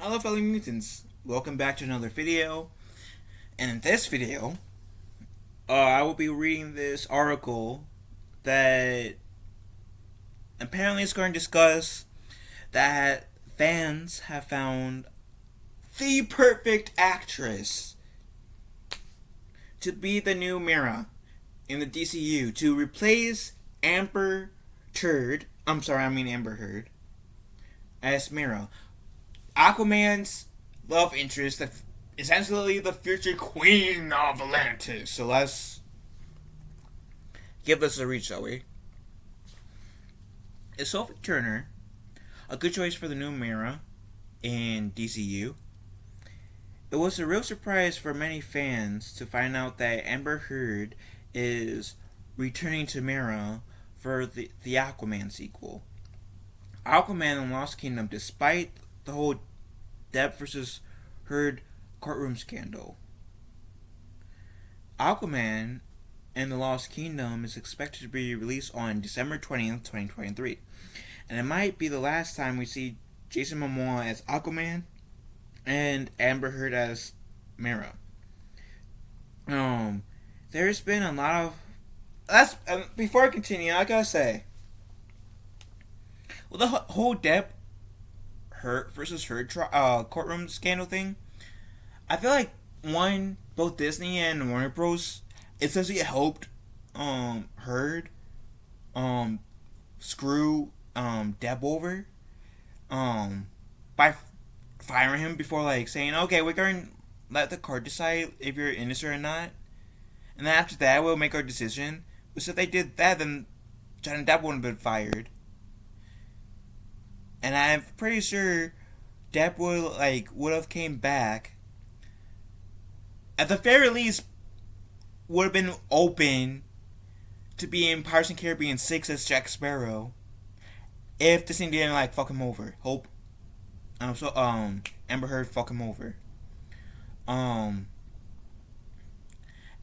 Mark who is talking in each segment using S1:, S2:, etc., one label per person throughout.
S1: Hello fellow mutants, welcome back to another video, and in this video, I will be reading this article that apparently is going to discuss that fans have found the perfect actress to be the new Mera in the DCU to replace Amber Heard as Mera. Aquaman's love interest, essentially the future queen of Atlantis. So let's give this a read, shall we? Is Sophie Turner a good choice for the new Mera in DCU? It was a real surprise for many fans to find out that Amber Heard is returning to Mera for the Aquaman sequel. Aquaman and Lost Kingdom, despite the whole Depp versus Heard courtroom scandal. Aquaman and the Lost Kingdom is expected to be released on December 20th, 2023. And it might be the last time we see Jason Momoa as Aquaman and Amber Heard as Mera. There's been a lot of... before I continue, I gotta say, well, the whole Depp versus Heard courtroom scandal thing, I feel like both Disney and Warner Bros. Essentially helped Heard screw Depp over by firing him before saying, okay, we're going to let the court decide if you're innocent or not, and then after that we'll make our decision. But if they did that, then Johnny Depp wouldn't have been fired. And I'm pretty sure Depp would have came back. At the very least, would have been open to be in Pirates of the Caribbean 6 as Jack Sparrow, if Disney didn't fuck him over. Amber Heard fuck him over.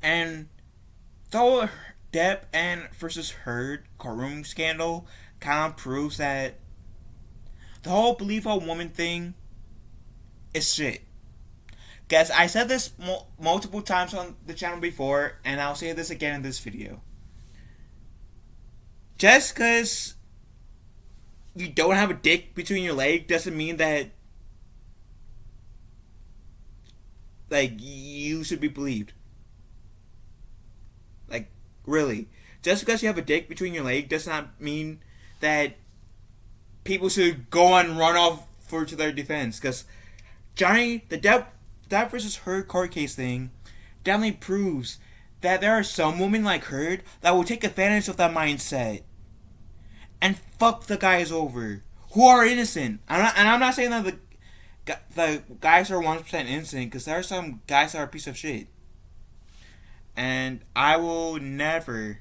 S1: And though Depp and versus Heard courtroom scandal kind of proves that the whole believe all woman thing is shit. Guys, I said this multiple times on the channel before, and I'll say this again in this video. Just because you don't have a dick between your legs doesn't mean that you should be believed. Really. Just because you have a dick between your legs does not mean that people should go and run off to their defense. Because the Depp versus Heard court case thing definitely proves that there are some women like Heard that will take advantage of that mindset and fuck the guys over who are innocent. I'm not saying that the guys are 100% innocent, because there are some guys that are a piece of shit. And I will never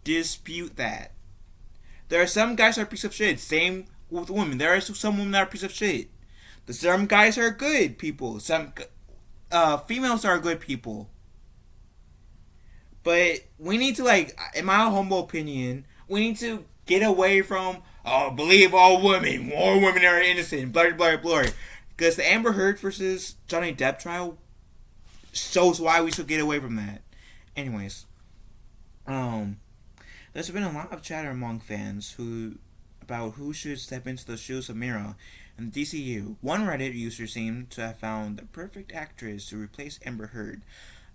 S1: dispute that. There are some guys that are a piece of shit. Same with women. There are some women that are a piece of shit. Some guys are good people. Some females are good people. But we need to, in my humble opinion, we need to get away from, believe all women. More women are innocent. Blah, blah, blah. Because the Amber Heard versus Johnny Depp trial shows why we should get away from that. Anyways. There's been a lot of chatter among fans about who should step into the shoes of Mera in the DCU. One Reddit user seemed to have found the perfect actress to replace Amber Heard.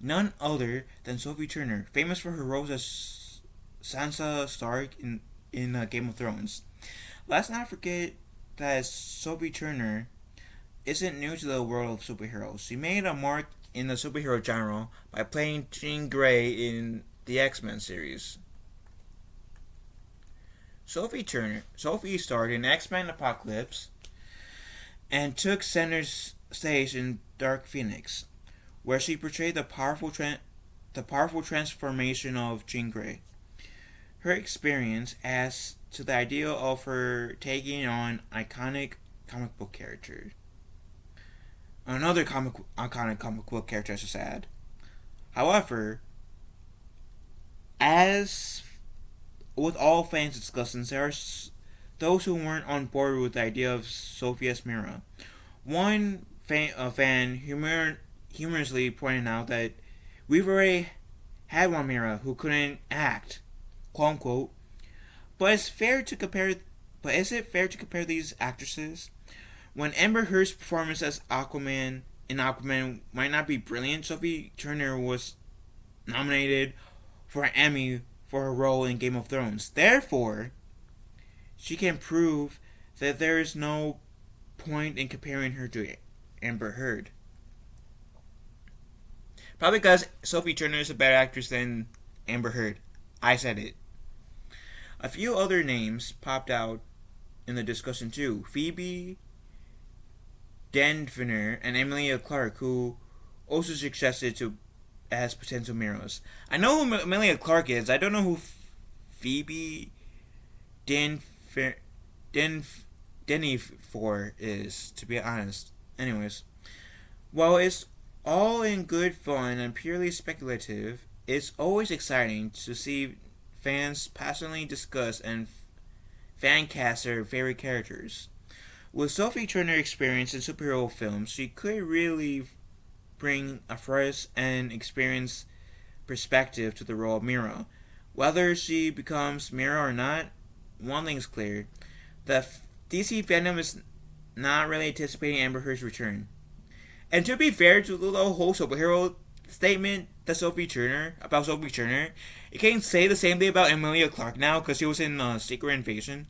S1: None other than Sophie Turner, famous for her roles as Sansa Stark in Game of Thrones. Let's not forget that Sophie Turner isn't new to the world of superheroes. She made a mark in the superhero genre by playing Jean Grey in the X-Men series. Sophie starred in X-Men Apocalypse and took center stage in Dark Phoenix, where she portrayed the powerful transformation of Jean Grey. Her experience adds to the idea of her taking on iconic comic book character. Another iconic comic book character, I should add. However, as with all fans discussing, there are those who weren't on board with the idea of Sophie as Mera. One fan humorously pointed out that we've already had one Mera who couldn't act, quote unquote. But it's fair to compare. But is it fair to compare these actresses? When Amber Heard's performance as Aquaman in Aquaman might not be brilliant, Sophie Turner was nominated for an Emmy for her role in Game of Thrones. Therefore, she can prove that there is no point in comparing her to Amber Heard. Probably because Sophie Turner is a better actress than Amber Heard. I said it. A few other names popped out in the discussion too. Phoebe Dynevor and Emilia Clarke, who also suggested to as potential Meras. I know who Emilia Clarke is. I don't know who Phoebe Dynevor is, to be honest. Anyways, while it's all in good fun and purely speculative, it's always exciting to see fans passionately discuss and fan cast their favorite characters. With Sophie Turner's experience in superhero films, she could really bring a fresh and experienced perspective to the role of Mera. Whether she becomes Mera or not, one thing's clear. The DC fandom is not really anticipating Amber Heard's return. And to be fair to the whole superhero statement that Sophie Turner, you can't say the same thing about Emilia Clarke now because she was in Secret Invasion.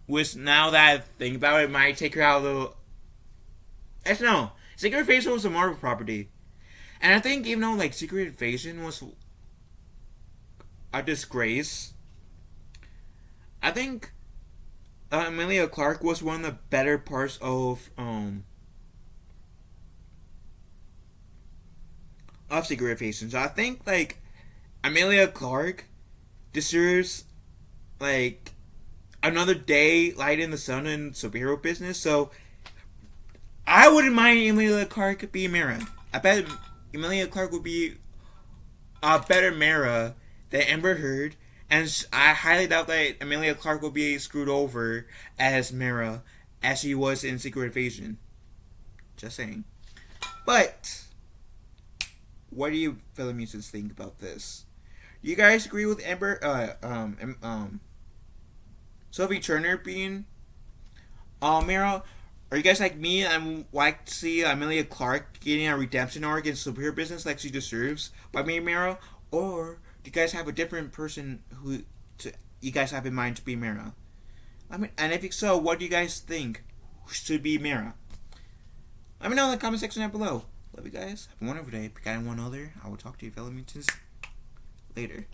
S1: Which, now that I think about it, might take her out of the... Actually, no. Secret Invasion was a Marvel property. And I think even though, Secret Invasion was a disgrace, I think Emilia Clarke was one of the better parts of Secret Invasion. So I think, Emilia Clarke deserves, another day light in the sun in superhero business. So I wouldn't mind Emilia Clarke being Mera. I bet Emilia Clarke would be a better Mera than Amber Heard, and I highly doubt that Emilia Clarke will be screwed over as Mera as she was in Secret Invasion. Just saying. But what do you fellow musicians think about this? Do you guys agree with Sophie Turner being Mera? Are you guys like me and like to see Emilia Clarke getting a redemption arc in superhero business like she deserves by being Mera? Or do you guys have a different person who you guys have in mind to be Mera? And if so, what do you guys think should be Mera? Let me know in the comment section down below. Love you guys. Have a wonderful day. If you got one other, I will talk to you fellow mutants later.